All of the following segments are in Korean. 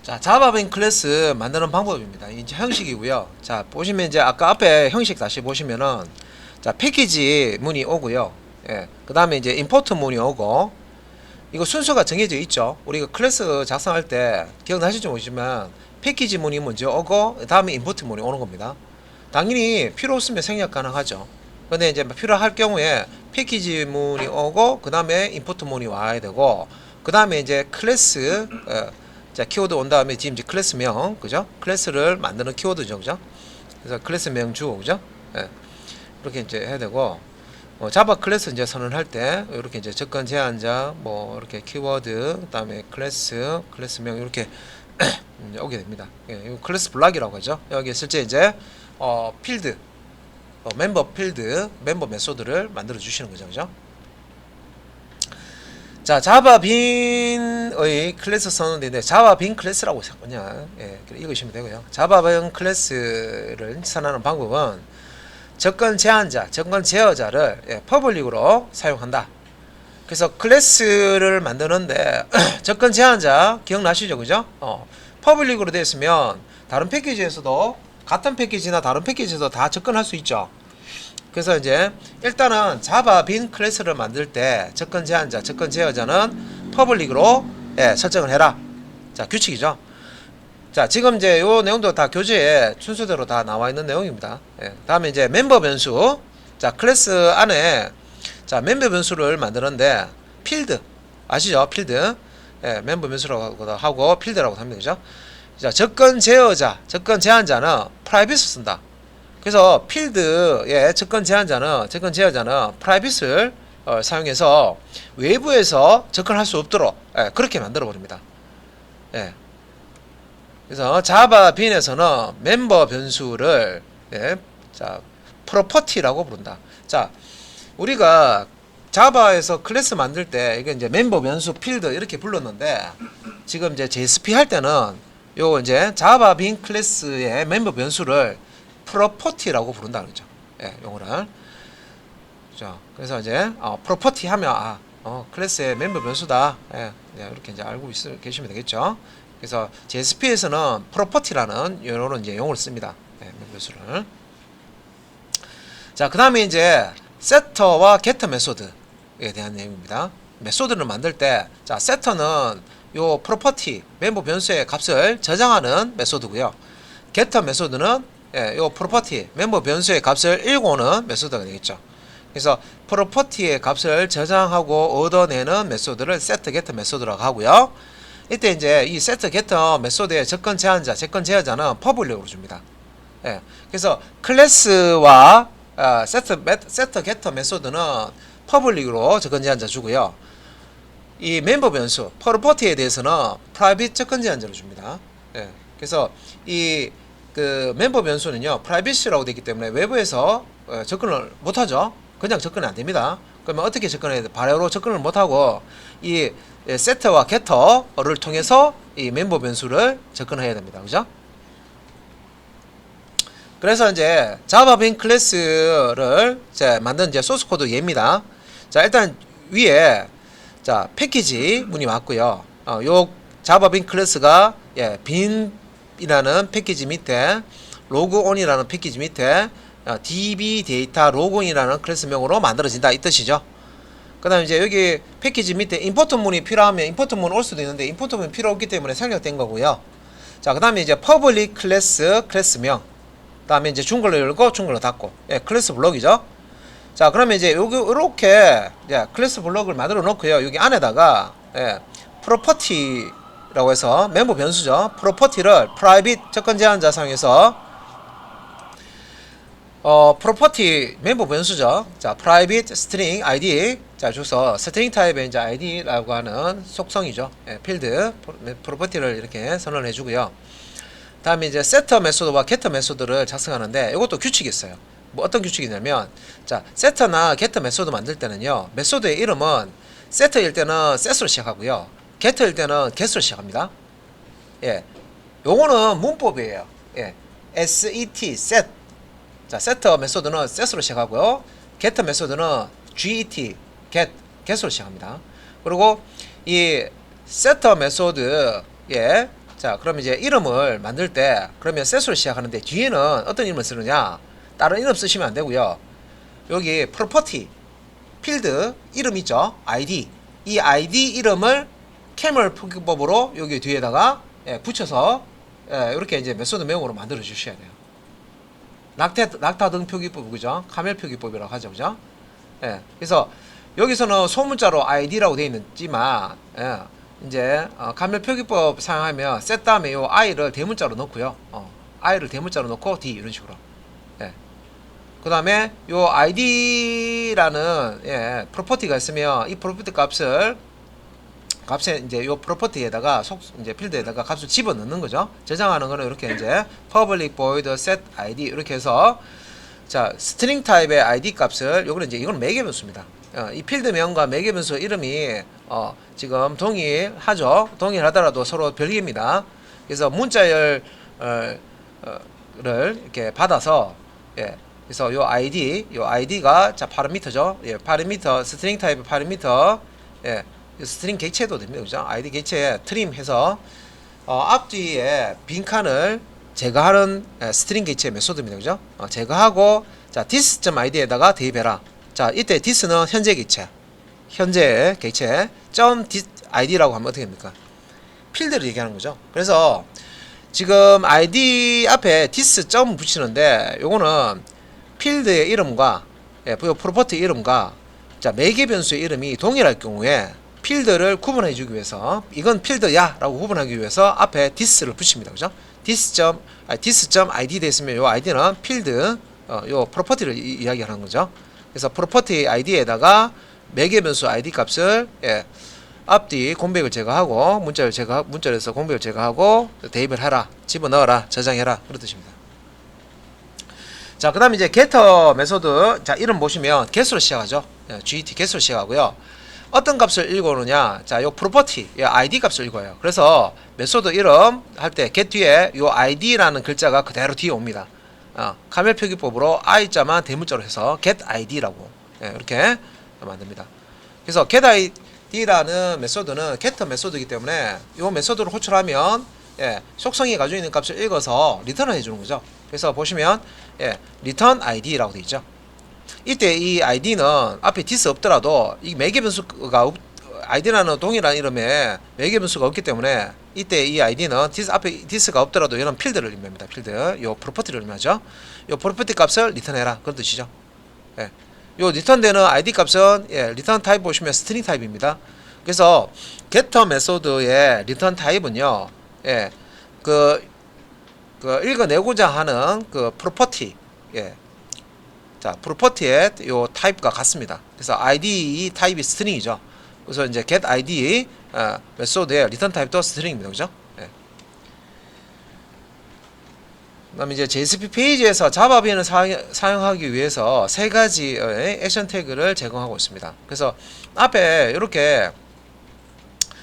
자, 자바빈 클래스 만드는 방법입니다. 이제 형식이고요. 자, 보시면 이제 아까 앞에 형식 다시 보시면은 자, 패키지 문이 오고요. 예. 그다음에 이제 임포트 문이 오고 이거 순서가 정해져 있죠. 우리가 클래스 작성할 때 기억나실지 모르지만 패키지 문이 먼저 오고 그다음에 임포트 문이 오는 겁니다. 당연히 필요 없으면 생략 가능하죠. 근데 이제 필요할 경우에 패키지 문이 오고 그다음에 임포트 문이 와야 되고 그다음에 이제 클래스 자, 키워드 온 다음에 지금 이제 클래스명, 그죠? 클래스를 만드는 키워드죠, 그죠? 그래서 클래스명 주고, 그죠? 예. 이렇게 이제 해야 되고, 자바 클래스 이제 선언할 때, 이렇게 이제 접근 제한자, 뭐, 이렇게 키워드, 그 다음에 클래스명, 이렇게 이제 오게 됩니다. 예, 이거 클래스 블락이라고 하죠. 여기 실제 이제, 필드, 멤버 필드, 멤버 메소드를 만들어 주시는 거죠, 그죠? 자, 자바빈의 클래스 선언인데 자바빈 클래스라고 그냥 읽으시면 되고요. 자바빈 클래스를 선언하는 방법은 접근 제한자, 접근 제어자를 퍼블릭으로 사용한다. 그래서 클래스를 만드는데 접근 제한자 기억나시죠, 그죠? 퍼블릭으로 되어 있으면 다른 패키지에서도 같은 패키지나 다른 패키지에서 다 접근할 수 있죠. 그래서 이제 일단은 자바빈 클래스를 만들 때 접근 제한자, 접근 제어자는 퍼블릭으로 설정을 해라. 자, 규칙이죠. 자, 지금 이제 요 내용도 다 교재에 순서대로 다 나와 있는 내용입니다. 다음에 이제 멤버 변수. 자, 클래스 안에 자, 멤버 변수를 만드는데 필드 아시죠? 필드. 멤버 변수라고 하고 필드라고 합니다. 그죠? 자, 접근 제어자, 접근 제한자는 프라이빗을 쓴다. 그래서 필드의 접근 제어자는 프라이빗을 사용해서 외부에서 접근할 수 없도록 그렇게 만들어 버립니다. 그래서 자바빈에서는 멤버 변수를 자, 프로퍼티라고 부른다. 자, 우리가 자바에서 클래스 만들 때 이게 이제 멤버 변수 필드 이렇게 불렀는데 지금 이제 JSP 할 때는 요 이제 자바빈 클래스의 멤버 변수를 프로퍼티라고 부른다 그러죠. 용어를. 자, 그래서 이제 프로퍼티 하면 클래스의 멤버 변수다. 이렇게 이제 알고 계시면 되겠죠. 그래서 JSP에서는 프로퍼티라는 이런 이제 용어를 씁니다. 멤버 변수를. 자, 그다음에 이제 세터와 게터 메소드에 대한 내용입니다. 메소드를 만들 때, 자, 세터는 요 프로퍼티 멤버 변수의 값을 저장하는 메소드고요. 게터 메소드는 요 프로퍼티 멤버 변수의 값을 읽어오는 메소드가 되겠죠. 그래서 프로퍼티의 값을 저장하고 얻어내는 메소드를 세트 게터 메소드라고 하고요. 이때 이제 이 세트 게터 메소드의 접근 제한자, 접근 제어자는 퍼블릭으로 줍니다. 그래서 클래스와 세트 게터 메소드는 퍼블릭으로 접근 제한자 주고요. 이 멤버 변수 프로퍼티에 대해서는 프라이빗 접근 제한자를 줍니다. 그래서 이 그 멤버 변수는요 프라이빗이라고 되어 있기 때문에 외부에서 접근을 못하죠. 그냥 접근이 안됩니다. 그러면 어떻게 접근해야 돼? 바로 접근을 못하고 이 세트와 게터를 통해서 이 멤버 변수를 접근해야 됩니다. 그죠? 그래서 이제 자바빈 클래스를 이제 만든 이제 소스 코드 얘입니다. 자, 일단 위에 자 패키지 문이 왔고요. 요 자바빈 클래스가 빈이라는 패키지 밑에 로그온이라는 패키지 밑에 db 데이터 로그온이라는 클래스명으로 만들어진다 이 뜻이죠. 그 다음에 이제 여기 패키지 밑에 임포트 문이 필요하면 임포트 문 올 수도 있는데 임포트 문이 필요 없기 때문에 생략된 거고요. 자, 그 다음에 이제 퍼블릭 클래스명. 그 다음에 이제 중글로 열고 중글로 닫고 클래스 블록이죠. 자, 그러면 이제 여기 이렇게 클래스 블록을 만들어 놓고요. 여기 안에다가 프로퍼티라고 해서 멤버 변수죠. 프로퍼티를 프라이빗 접근 제한자 사용해서 프로퍼티 멤버 변수죠. 자, private string id. 자, 줘서 string 타입의 이제 id라고 하는 속성이죠. 필드 프로퍼티를 이렇게 선언해 주고요. 다음에 이제 setter 메소드와 getter 메소드를 작성하는데 이것도 규칙이 있어요. 뭐 어떤 규칙이냐면 자, setter나 getter 메소드 만들 때는요. 메소드의 이름은 set일 때는 set으로 시작하고요. get일 때는 get으로 시작합니다. 요거는 문법이에요. set set. 자, 세터 메소드는 set으로 시작하고요. getter 메소드는 get으로 시작합니다. 그리고 이 setter 메소드의 자, 그럼 이제 이름을 만들 때 그러면 set으로 시작하는데 뒤에는 어떤 이름을 쓰느냐? 다른 이름 쓰시면 안 되고요. 여기 property 필드 이름 있죠? ID. 이 ID 이름을 camel 표기법으로 여기 뒤에다가 붙여서 이렇게 이제 메소드 명으로 만들어 주셔야 돼요. 낙타 등 표기법, 그죠? 카멜 표기법이라고 하죠, 그죠? 그래서 여기서는 소문자로 ID라고 되어 있지만, 이제 카멜 표기법 사용하면 set 다음에 요 I를 대문자로 넣고요. I를 대문자로 넣고 D 이런 식으로. 그 다음에 요 ID라는 프로퍼티가 있으면 이 프로퍼티 값에 이제 요 프로퍼티에다가 이제 필드에다가 값을 집어 넣는 거죠. 저장하는 거는 이렇게 이제 public void set id 이렇게 해서 자 스트링 타입의 id 값을 요거는 이제 이건 매개 변수입니다. 이 필드명과 매개 변수 이름이 지금 동일하죠. 동일하더라도 서로 별개입니다. 그래서 문자열을 이렇게 받아서 그래서 요 id가 자 파라미터죠. 파라미터 스트링 타입의 파라미터 스트링 객체도 됩니다. 그죠? 아이디 객체에 트림해서 앞뒤에 빈칸을 제거하는 스트링 객체 메소드입니다. 그죠? 제거하고 자 this.id에다가 대입해라. 자 이때 this는 현재 객체, 현재 객체 .id라고 하면 어떻게 됩니까? 필드를 얘기하는 거죠. 그래서 지금 id 앞에 this 붙이는데 요거는 필드의 이름과 프로퍼티 이름과 자 매개 변수의 이름이 동일할 경우에 필드를 구분해 주기 위해서 이건 필드야 라고 구분하기 위해서 앞에 this를 붙입니다. 그죠? this.id 됐으면 요 id는 필드 요 프로퍼티를 이야기하는 거죠. 그래서 프로퍼티 id에다가 매개 변수 id 값을 앞뒤 공백을 제거하고 문자에서 공백을 제거하고 대입을 해라, 집어넣어라, 저장해라 그런 뜻입니다. 자, 그 다음에 이제 getter 메소드 자 이름 보시면 get으로 시작하죠. get get으로 시작하고요. 어떤 값을 읽어오느냐? 자, 요 property, 요 id 값을 읽어요. 그래서 메소드 이름 할 때 get 뒤에 요 id라는 글자가 그대로 뒤에 옵니다. 카멜 표기법으로 i자만 대문자로 해서 get id라고 이렇게 만듭니다. 그래서 get id라는 메소드는 getter 메소드이기 때문에 요 메소드를 호출하면 속성이 가지고 있는 값을 읽어서 리턴을 해주는 거죠. 그래서 보시면 return id라고 되어 있죠. 이때 이 id는 앞에 this 없더라도 이 매개 변수가 id라는 동일한 이름에 매개 변수가 없기 때문에 이때 이 id는 this 앞에 this가 없더라도 이런 필드를 의미합니다. 필드 요 프로퍼티를 의미하죠. 요 프로퍼티 값을 리턴해라 그런 뜻이죠. 요 리턴되는 id 값은 리턴 타입 보시면 스트링 타입입니다. 그래서 getter 메소드의 리턴 타입은요 그 읽어내고자 하는 그 프로퍼티 자, 프로퍼티의 요 타입과 같습니다. 그래서 id 타입이 스트링이죠. 그래서 이제 get id 메소드의 리턴 타입도 스트링입니다. 그죠? 그다음에 이제 JSP 페이지에서 자바 빈을 사용하기 위해서 세 가지의 액션 태그를 제공하고 있습니다. 그래서 앞에 이렇게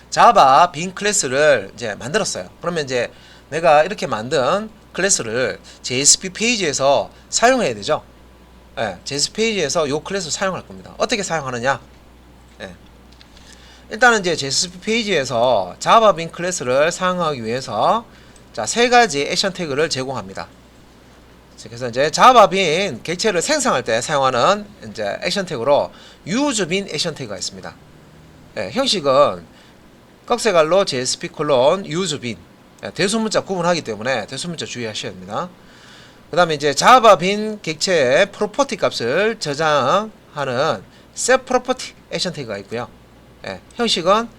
자바 빈 클래스를 이제 만들었어요. 그러면 이제 내가 이렇게 만든 클래스를 JSP 페이지에서 사용해야 되죠. JSP 페이지에서 요 클래스를 사용할 겁니다. 어떻게 사용하느냐? 일단은 이제 JSP 페이지에서 자바 빈 클래스를 사용하기 위해서 자, 세 가지 액션 태그를 제공합니다. 그래서 이제 자바 빈 객체를 생성할 때 사용하는 이제 액션 태그로 use 빈 액션 태그가 있습니다. 형식은 꺽쇠갈로 JSP use 빈 대소문자 구분하기 때문에 대소문자 주의하셔야 됩니다. 그 다음에 이제 자바 빈 객체의 프로퍼티 값을 저장하는 set property 액션 태그가 있고요. 형식은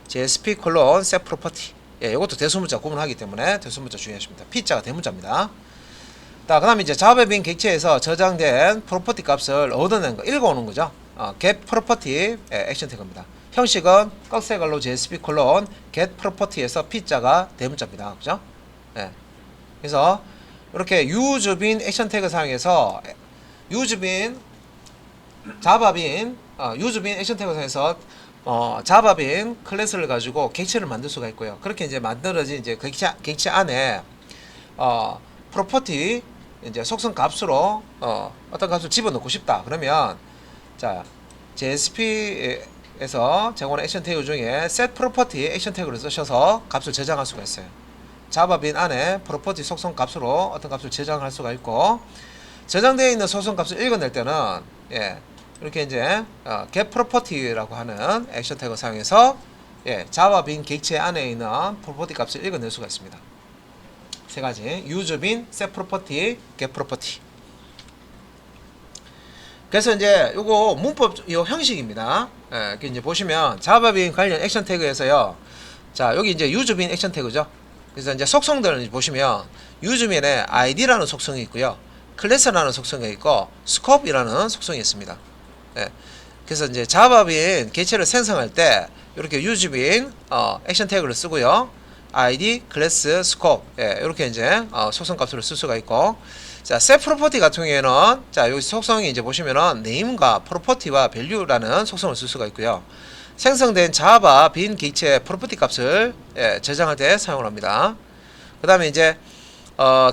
JSP set property 이것도 대소문자 구분하기 때문에 대소문자 주의하십니다. P자가 대문자입니다. 그 다음에 이제 자바 빈 객체에서 저장된 프로퍼티 값을 얻어낸 거, 읽어오는 거죠. get property 액션 태그입니다. 형식은 꺽쇠갈로 JSP get property에서 P자가 대문자입니다. 그죠? 그래서 이렇게 use 빈 액션 태그 사용해서 use 빈 자바 빈 use 빈 액션 태그 사용해서 자바 빈 클래스를 가지고 객체를 만들 수가 있고요. 그렇게 이제 만들어진 이제 객체 안에 프로퍼티 이제 속성 값으로 어떤 값을 집어넣고 싶다. 그러면 자 JSP에서 제공하는 액션 태그 중에 set property 액션 태그를 쓰셔서 값을 저장할 수가 있어요. 자바빈 안에 프로퍼티 속성 값으로 어떤 값을 저장할 수가 있고, 저장되어 있는 속성 값을 읽어낼 때는 이렇게 이제 get property라고 하는 액션 태그 사용해서 자바빈 객체 안에 있는 프로퍼티 값을 읽어낼 수가 있습니다. 세 가지: use bin, set property, get property. 그래서 이제 요거 문법 요 형식입니다. 이제 보시면 자바빈 관련 액션 태그에서요. 자, 여기 이제 유즈빈 액션 태그죠. 그래서 이제 속성들을 보시면 유즈빈에 id라는 속성이 있고요, 클래스라는 속성이 있고, 스코프이라는 속성이 있습니다. 그래서 이제 자바빈 개체를 생성할 때 이렇게 유즈빈 액션 태그를 쓰고요, id, 클래스, 스코프 이렇게 이제 속성 값으로 쓸 수가 있고, 자, set property 같은 경우에는 자, 여기 속성이 이제 보시면은 name과 property와 value라는 속성을 쓸 수가 있고요. 생성된 자바 빈 객체 프로퍼티 값을 저장할 때 사용을 합니다. 그 다음에 이제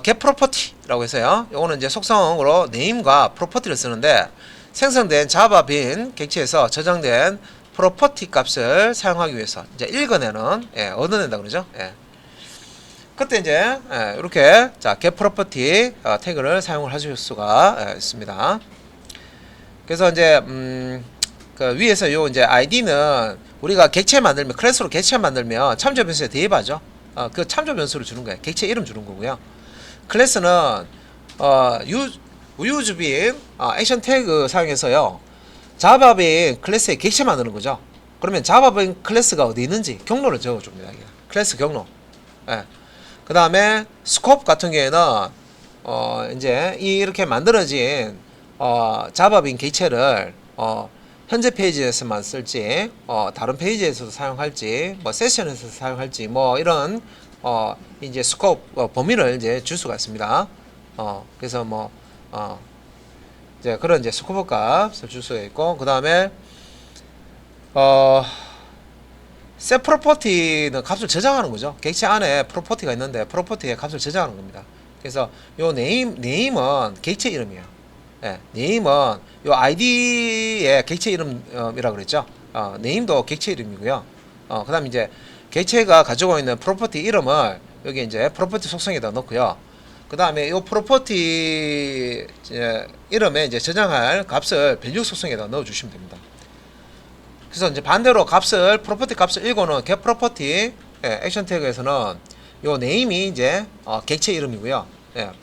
get property라고 해서요, 요거는 이제 속성으로 name과 property를 쓰는데, 생성된 자바 빈 객체에서 저장된 프로퍼티 값을 사용하기 위해서 이제 읽어내는 얻어낸다 그러죠. 그때 이제 이렇게 자 get property 태그를 사용을 하실 수가 있습니다. 그래서 이제 그 위에서 요 이제 id는 우리가 객체 만들면, 클래스로 객체 만들면 참조 변수에 대입하죠. 그 참조 변수를 주는 거예요. 객체 이름 주는 거고요. 클래스는 유즈빈 액션 태그 사용해서요, 자바빈 클래스에 객체 만드는 거죠. 그러면 자바빈 클래스가 어디 있는지 경로를 적어줍니다. 클래스 경로. 그 다음에 스코프 같은 경우에는 이제 이렇게 만들어진 자바빈 객체를 현재 페이지에서만 쓸지, 다른 페이지에서도 사용할지, 뭐 세션에서 사용할지, 뭐 이런 이제 스코프 범위를 이제 줄 수가 있습니다. 그래서 뭐 이제 그런 이제 스코프 값을 줄 수가 있고, 그 다음에 set property는 값을 저장하는 거죠. 객체 안에 property가 있는데 property의 값을 저장하는 겁니다. 그래서 요 name은 객체 이름이에요. name은 요 id의 객체 이름이라고 그랬죠. name도 객체 이름이고요. 그 다음에 이제 객체가 가지고 있는 property 이름을 여기 이제 property 속성에다 넣고요. 그 다음에 요 property 이름에 이제 저장할 값을 value 속성에다 넣어주시면 됩니다. 그래서 이제 반대로 값을 프로퍼티 값을 읽고는 get property 액션 태그에서는 요 name이 이제 객체 이름이고요.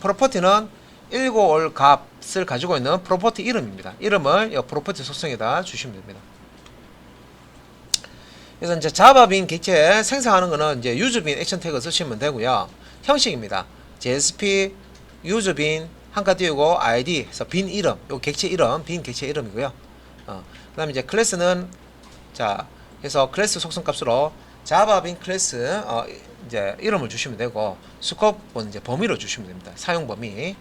프로퍼티는 읽고 올 값을 가지고 있는 프로퍼티 이름입니다. 이름을 요 프로퍼티 속성에다 주시면 됩니다. 그래서 이제 자바빈 객체 생성하는 거는 이제 유즈빈 액션 태그 쓰시면 되고요. 형식입니다. JSP 유즈빈 한가 띄우고 id 해서 빈 이름, 요 객체 이름, 빈 객체 이름이고요. 그 다음에 이제 클래스는 자, 그래서 클래스 속성 값으로 자바빈 클래스 이제 이름을 주시면 되고, 스코프는 이제 범위로 주시면 됩니다. 사용 범위.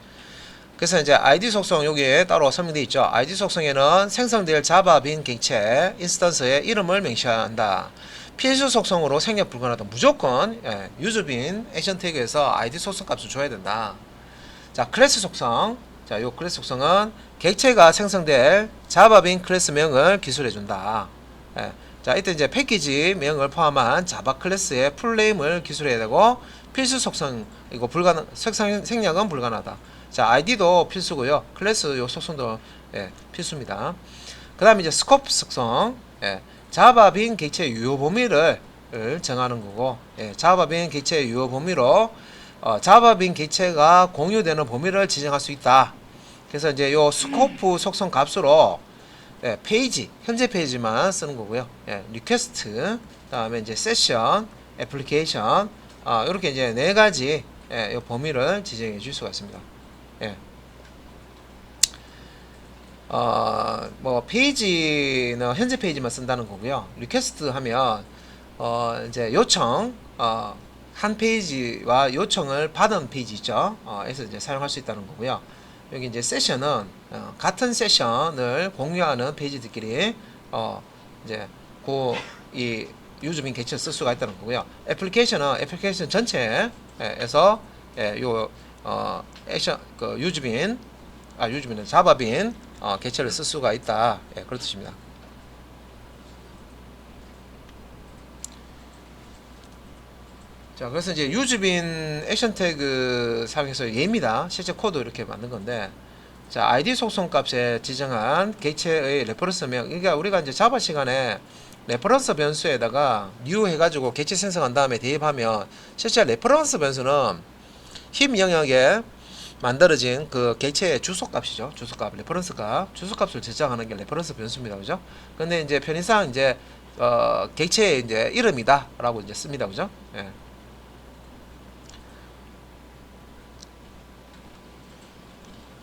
그래서 이제 id 속성 여기에 따로 설명되어 있죠. id 속성에는 생성될 자바빈 객체 인스턴스의 이름을 명시한다. 필수 속성으로 생략 불가하다. 무조건 유즈빈 액션 태그에서 id 속성 값을 줘야 된다. 자, 클래스 속성. 자, 요 클래스 속성은 객체가 생성될 자바빈 클래스명을 기술해 준다. 자, 이때 이제 패키지 명을 포함한 자바 클래스의 풀네임을 기술해야 되고, 필수 속성 이거 생략은 불가능하다. 자, id도 필수고요. 클래스 요 속성도 필수입니다. 그 다음에 이제 스코프 속성, 자바빈 객체 유효 범위를 정하는 거고, 자바빈 객체 유효 범위로 자바빈 객체가 공유되는 범위를 지정할 수 있다. 그래서 이제 요 스코프 속성 값으로 페이지, 현재 페이지만 쓰는 거고요. 리퀘스트, 다음에 이제 세션, 애플리케이션, 이렇게 이제 네 가지 요 범위를 지정해 줄 수가 있습니다. 뭐 페이지는 현재 페이지만 쓴다는 거고요. 리퀘스트 하면 이제 요청, 한 페이지와 요청을 받은 페이지 있죠. 에서 이제 사용할 수 있다는 거고요. 여기 이제 세션은 같은 세션을 공유하는 페이지들끼리 이제 이 유즈빈 객체를 쓸 수가 있다는 거고요. 애플리케이션은 애플리케이션 전체에서 요 액션 유즈빈은 자바빈 객체를 쓸 수가 있다. 그런 뜻입니다. 자, 그래서 이제 유즈빈 액션 태그 사용해서 얘입니다. 실제 코드 이렇게 만든 건데, 자, ID 속성 값에 지정한 객체의 레퍼런스명. 그러니까 우리가 이제 자바 시간에 레퍼런스 변수에다가 new 해가지고 객체 생성한 다음에 대입하면 실제 레퍼런스 변수는 힘 영역에 만들어진 그 객체의 주소값이죠. 주소값, 레퍼런스 값, 주소값을 저장하는 게 레퍼런스 변수입니다. 그죠? 근데 이제 편의상 이제 객체의 이제 이름이다라고 이제 씁니다. 그죠? 예.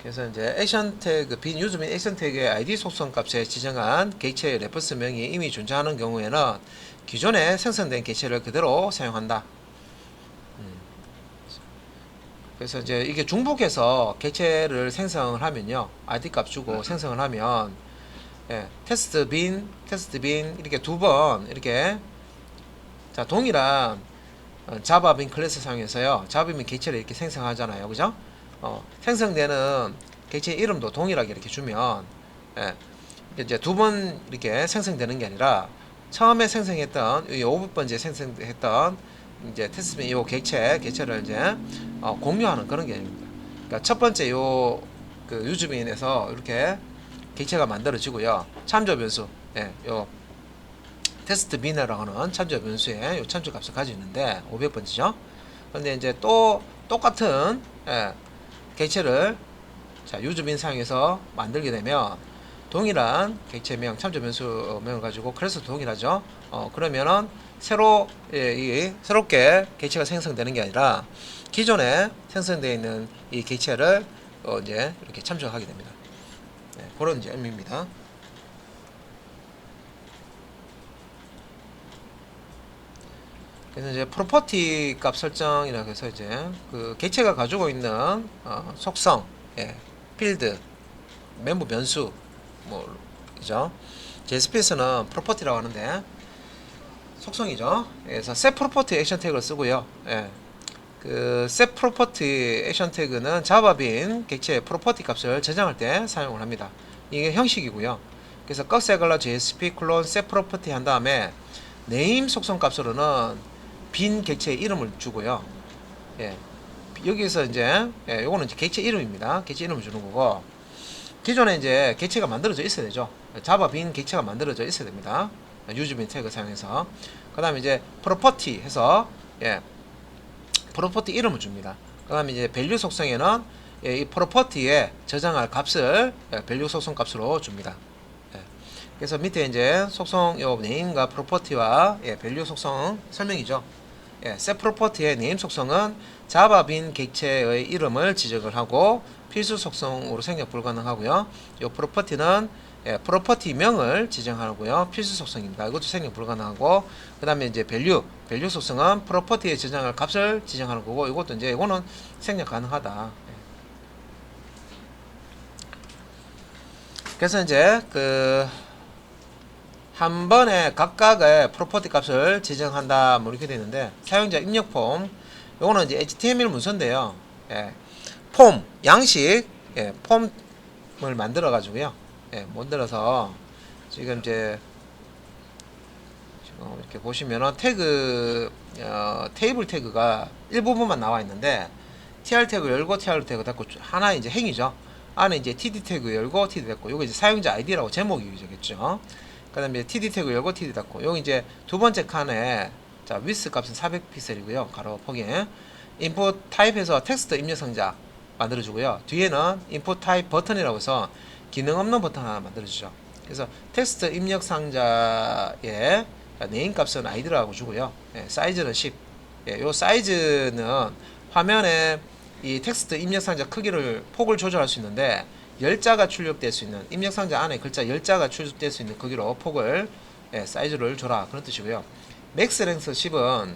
그래서 이제 액션 태그 빈 유즈빈 액션 태그의 ID 속성 값에 지정한 객체의 레퍼런스명이 이미 존재하는 경우에는 기존에 생성된 객체를 그대로 사용한다. 그래서 이제 이게 중복해서 객체를 생성을 하면요, ID 값 주고 생성을 하면, 예, 테스트 빈 이렇게 두 번 이렇게, 자, 동일한 자바 빈 클래스 사용해서요, 자바 빈 객체를 이렇게 생성하잖아요. 그죠? 생성되는 객체 이름도 동일하게 이렇게 주면, 예, 이제 두 번 이렇게 생성되는 게 아니라 처음에 생성했던 5번째 생성했던 이제 테스트빈 이 객체를 이제 공유하는 그런 개념입니다. 그러니까 첫 번째 그 유즈빈에서 이렇게 객체가 만들어지고요. 참조 변수, 예, 요 테스트 빈이라고 하는 참조 변수에 요 참조 값을 가지고 있는데 500번째죠. 그런데 이제 또 똑같은, 예, 객체를 자, 유즈빈 사용해서 만들게 되면 동일한 객체명, 참조 변수명을 가지고 클래스도 동일하죠. 그러면은 새롭게 객체가 생성되는 게 아니라 기존에 생성되어 있는 이 객체를 이제 이렇게 참조하게 됩니다. 네, 그런 이제 의미입니다. 그래서 이제 프로퍼티 값 설정이라고 해서 이제 그 객체가 가지고 있는 속성, 예, 필드, 멤버 변수, 뭐, 그죠? JSPS는 프로퍼티라고 하는데 속성이죠. 그래서 set property 액션 태그를 쓰고요. 예. 그 set property 액션 태그는 자바 빈 객체의 프로퍼티 값을 저장할 때 사용을 합니다. 이게 형식이고요. 그래서 꺽세글라 JSP 클론 set property 한 다음에 name 속성 값으로는 빈 객체의 이름을 주고요. 예. 여기서 이제, 예, 요거는 이제 객체 이름입니다. 객체 이름을 주는 거고, 기존에 이제 객체가 만들어져 있어야 되죠. 자바 빈 객체가 만들어져 있어야 됩니다. 유즈빈 태그 사용해서. 그 다음에 이제 프로퍼티 해서, 예, 프로퍼티 이름을 줍니다. 그 다음에 이제 밸류 속성에는, 예, 이 프로퍼티에 저장할 값을, 예, 밸류 속성 값으로 줍니다. 예. 그래서 밑에 이제 속성 요 네임과 프로퍼티와, 예, 밸류 속성 설명이죠. 예, set property의 네임 속성은 자바 빈 객체의 이름을 지정을 하고 필수 속성으로 생략 불가능하고요. 이 프로퍼티는, 예, 프로퍼티명을 지정하고요. 필수 속성입니다. 이것도 생략 불가능하고, 그 다음에 이제 밸류 속성은 프로퍼티에 저장할 값을 지정하는 거고, 이것도 이제 이거는 생략 가능하다. 예. 그래서 이제 한 번에 각각의 프로퍼티 값을 지정한다, 뭐 이렇게 되는데, 사용자 입력 폼, 요거는 이제 HTML 문서인데요. 예, 폼, 양식, 예, 폼을 만들어 가지고요. 예, 만들어서 지금 이제 이렇게 보시면은 태그, 테이블 태그가 일부분만 나와 있는데, tr 태그 열고 tr 태그 닫고 하나 이제 행이죠. 안에 이제 td 태그 열고 td 닫고, 요거 이제 사용자 아이디라고 제목이 되겠죠. 그 다음에 td 태그 열고 td 닫고, 여기 이제 두 번째 칸에, 자, width 값은 400픽셀이고요. 가로 폭이. input 타입에서 텍스트 입력 상자 만들어주고요. 뒤에는 input 타입 버튼이라고 해서 기능 없는 버튼 하나 만들어주죠. 그래서 텍스트 입력 상자에 네임 값은 id라고 주고요. 예, 사이즈는 10. 예, 요 사이즈는 화면에 이 텍스트 입력 상자 크기를 폭을 조절할 수 있는데, 열자가 출력될 수 있는, 입력 상자 안에 글자 열자가 출력될 수 있는 크기로 폭을, 예, 사이즈를 줘라, 그런 뜻이고요. 맥스 랭스 10은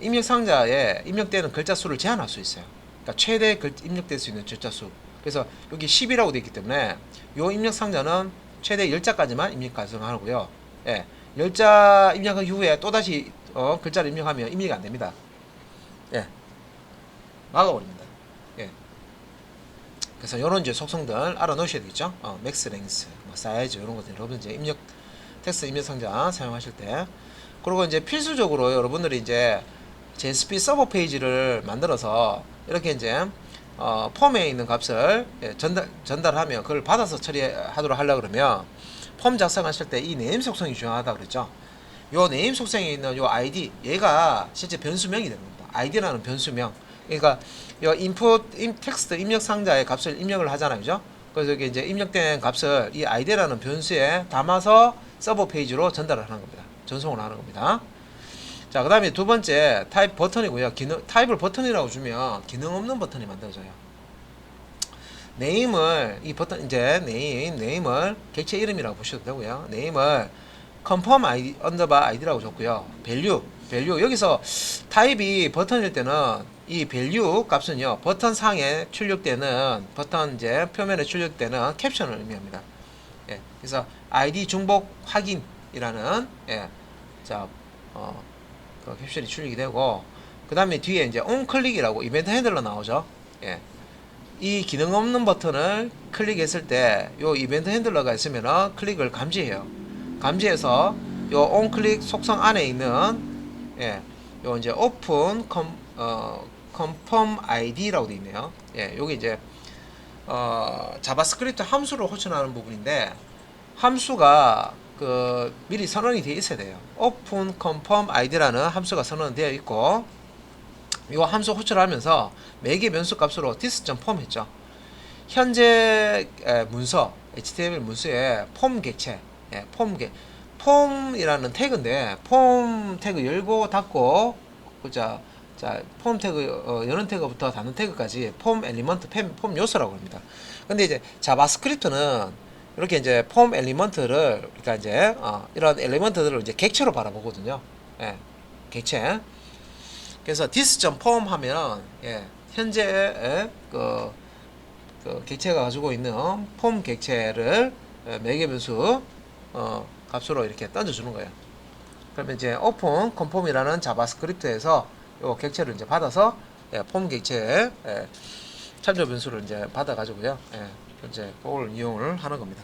입력 상자에 입력되는 글자 수를 제한할 수 있어요. 그러니까 최대 입력될 수 있는 글자 수. 그래서 여기 10이라고 되어 있기 때문에 이 입력 상자는 최대 10자까지만 입력 가능하고요. 예, 10자 입력한 이후에 또다시 글자를 입력하면 입력이 안 됩니다. 예, 막아버립니다. 예. 그래서 이런 이제 속성들 알아놓으셔야 되겠죠. 맥스 랭스, 뭐 사이즈 이런 것들 여러분 이제 입력 텍스트 입력 상자 사용하실 때. 그리고 이제 필수적으로 여러분들이 이제 JSP 서버 페이지를 만들어서 이렇게 이제 폼에 있는 값을 전달하면 그걸 받아서 처리하도록 하려고 그러면 폼 작성하실 때 이 네임 속성이 중요하다 그랬죠. 요 네임 속성에 있는 요 ID 얘가 실제 변수명이 되는 겁니다. ID라는 변수명. 그러니까 요 텍스트 입력 상자의 값을 입력을 하잖아요. 그죠? 그래서 이게 이제 입력된 값을 이 ID라는 변수에 담아서 서버 페이지로 전달을 하는 겁니다. 전송을 하는 겁니다. 자, 그 다음에 두 번째 타입 버튼이고요. 타입을 버튼이라고 주면 기능 없는 버튼이 만들어져요. 네임을 이 버튼 이제 네임을 객체 이름이라고 보셔도 되고요. 네임을 confirm ID 언더바 id라고 줬고요. value 여기서 타입이 버튼일 때는 이 value 값은요 버튼 상에 출력되는 버튼 이제 표면에 출력되는 캡션을 의미합니다. 예, 그래서 ID 중복 확인이라는 그 캡션이 출력이 되고 그 다음에 뒤에 이제 onClick이라고 이벤트 핸들러 나오죠. 예. 이 기능 없는 버튼을 클릭했을 때 요 이벤트 핸들러가 있으면은 클릭을 감지해요. 감지해서 요 onClick 속성 안에 있는 요 이제 open confirm id라고 되어 있네요. 요게 이제 자바스크립트 함수로 호출하는 부분인데 함수가 미리 선언이 되어 있어야 돼요. open confirm id라는 함수가 선언되어 있고 이 함수 호출하면서 매개 변수 값으로 this.form 했죠. 현재 문서 HTML 문서에 폼 객체 폼이라는 태그인데 폼 태그 열고 닫고 자 폼 태그 여는 태그부터 닫는 태그까지 폼 엘리먼트 폼 요소라고 합니다. 근데 이제 자바스크립트는 이렇게 이제 폼 엘리먼트를 그러니까 이제 이런 엘리먼트들을 이제 객체로 바라보거든요. 객체. 그래서 this.form 하면 현재 그 객체가 가지고 있는 폼 객체를 매개 변수 값으로 이렇게 던져주는 거예요. 그러면 이제 open conform이라는 자바스크립트에서 요 객체를 이제 받아서 폼 객체의 참조 변수를 이제 받아가지고요. 이제 그걸 이용을 하는 겁니다.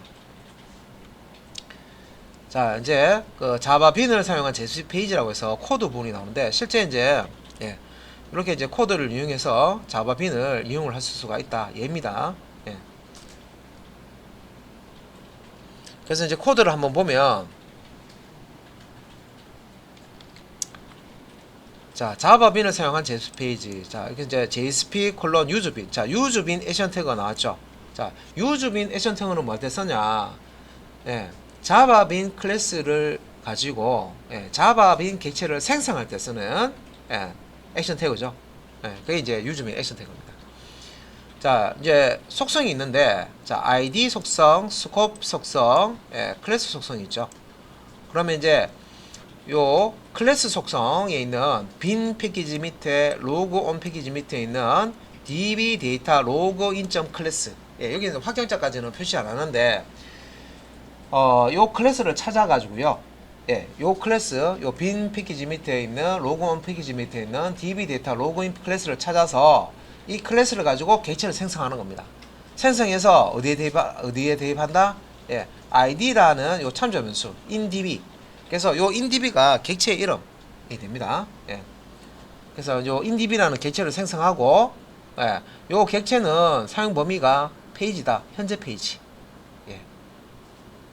자, 이제 그 자바 빈을 사용한 JSP 페이지라고 해서 코드 부분이 나오는데 실제 이제 이렇게 이제 코드를 이용해서 자바 빈을 이용을 할 수가 있다. 얘입니다. 그래서 이제 코드를 한번 보면 자, 자바 빈을 사용한 JSP 페이지. 자, 이렇게 이제 JSP 콜론 유즈빈. 자, 유즈빈 액션 태그가 나왔죠. 자, 유즈빈 액션 태그는 뭐 할 때 쓰냐? 자바 빈 클래스를 가지고 자바 빈 객체를 생성할 때 쓰는 액션 태그죠. 그게 이제 유즈빈 액션 태그입니다. 자, 이제 속성이 있는데 자, ID 속성, 스코프 속성, 클래스 속성이 있죠. 그러면 이제 요 클래스 속성에 있는 빈 패키지 밑에 로그 온 패키지 밑에 있는 db 데이터 로그 인점 클래스 여기는 확정자까지는 표시 안 하는데 요 클래스를 찾아 가지고요. 요 클래스 요 빈 패키지 밑에 있는 로그 온 패키지 밑에 있는 db 데이터 로그인 클래스를 찾아서 이 클래스를 가지고 객체를 생성하는 겁니다. 생성해서 어디에 대입한다? id라는 요 참조 변수 indb. 그래서 요 indb가 객체의 이름이 됩니다. 그래서 요 indb라는 객체를 생성하고 요 객체는 사용 범위가 페이지다. 현재 페이지.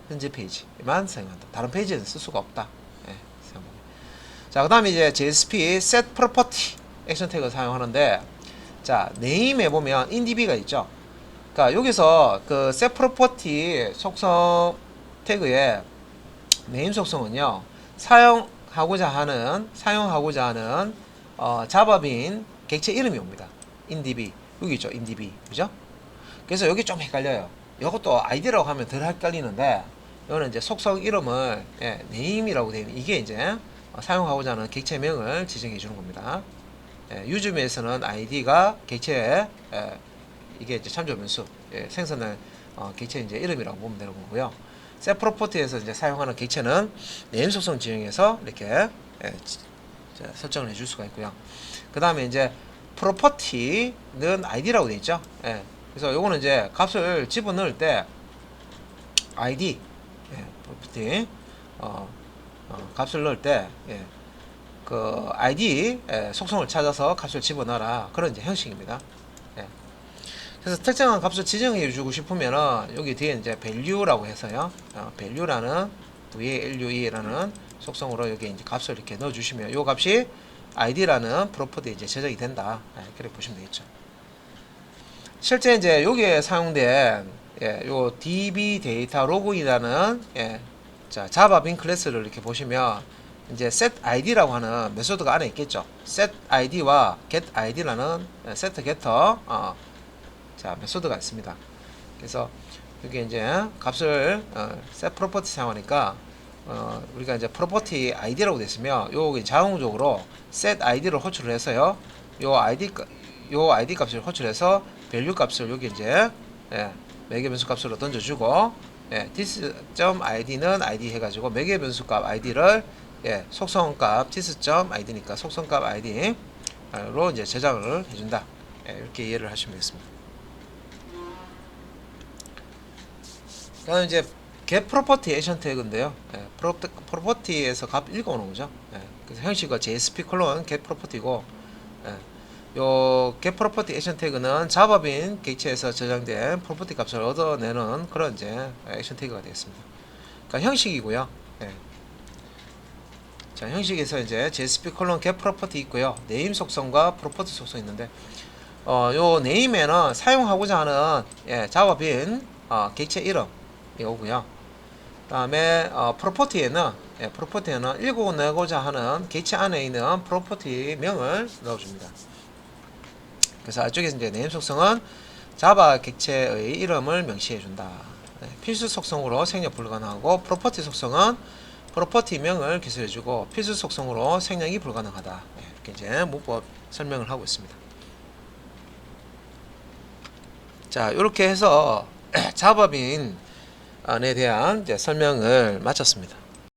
현재 페이지만 사용한다. 다른 페이지에는 쓸 수가 없다. 자, 그 다음에 이제 JSP set property 액션 태그를 사용하는데 자, 네임에 보면 indb가 있죠. 그러니까 여기서 그 set property 속성 태그에 네임 속성은요 사용하고자 하는 자바빈 객체 이름이 옵니다. indb 여기 있죠. indb 그죠? 그래서 여기 좀 헷갈려요. 이것도 아이디라고 하면 덜 헷갈리는데 이거는 이제 속성 이름을 네임이라고 되어 있는 이게 이제 사용하고자 하는 객체명을 지정해 주는 겁니다. 유즈에서는 id가 객체의 이게 이제 참조 변수 생성할 객체 이제 이름이라고 보면 되는 거고요. set property에서 이제 사용하는 객체는 네임 속성 지정해서 이렇게 설정을 해줄 수가 있고요. 그 다음에 이제 property는 id라고 되어 있죠. 그래서 요거는 이제 값을 집어넣을 때 id property 값을 넣을 때 그 id 속성을 찾아서 값을 집어넣어라 그런 이제 형식입니다. 예. 그래서 특정한 값을 지정해 주고 싶으면은 여기 뒤에 이제 value라고 해서요. value라는 value라는 속성으로 여기 이제 값을 이렇게 넣어 주시면 요 값이 id라는 프로퍼티에 이제 저장이 된다. 그렇게 보시면 되겠죠. 실제 이제 여기에 사용된 요 db 데이터 로그인이라는 자 자바 빈 클래스를 이렇게 보시면 이제 set id라고 하는 메소드가 안에 있겠죠. set id와 get id라는 set getter 자 메소드가 있습니다. 그래서 여기 이제 값을 set property 사용하니까 우리가 이제 property id라고 됐으면 요 자동적으로 set id를 호출을 해서요. 요 id 값을 호출해서 value 값을 여기 이제 매개 변수 값으로 던져주고 this.id는 id 해가지고 매개 변수 값 id를 속성값 this.id니까 속성값 id로 이제 저장을 해준다. 이렇게 이해를 하시면 되겠습니다. 그다음 이제 get property action 태그인데요. property에서 값 읽어오는 거죠. 그래서 형식은 JSP 콜론 get property고, 요 get property action 태그는 자바 빈 객체에서 저장된 property 값을 얻어내는 그런 이제 액션 태그가 되겠습니다. 그러니까 형식이고요. 자, 형식에서 이제 JSP 콜론 get property 있고요. name 속성과 property 속성 있는데, 요 name에는 사용하고자 하는 자바 빈 객체 이름 이거고요. 다음에 property에는 읽어내고자 하는 객체 안에 있는 property 명을 넣어줍니다. 그래서 이쪽에서 이제 name 속성은 자바 객체의 이름을 명시해준다. 필수 속성으로 생략 불가능하고 property 속성은 property 명을 기술해주고 필수 속성으로 생략이 불가능하다. 이렇게 이제 문법 설명을 하고 있습니다. 자, 이렇게 해서 자바빈에 대한 이제 설명을 마쳤습니다.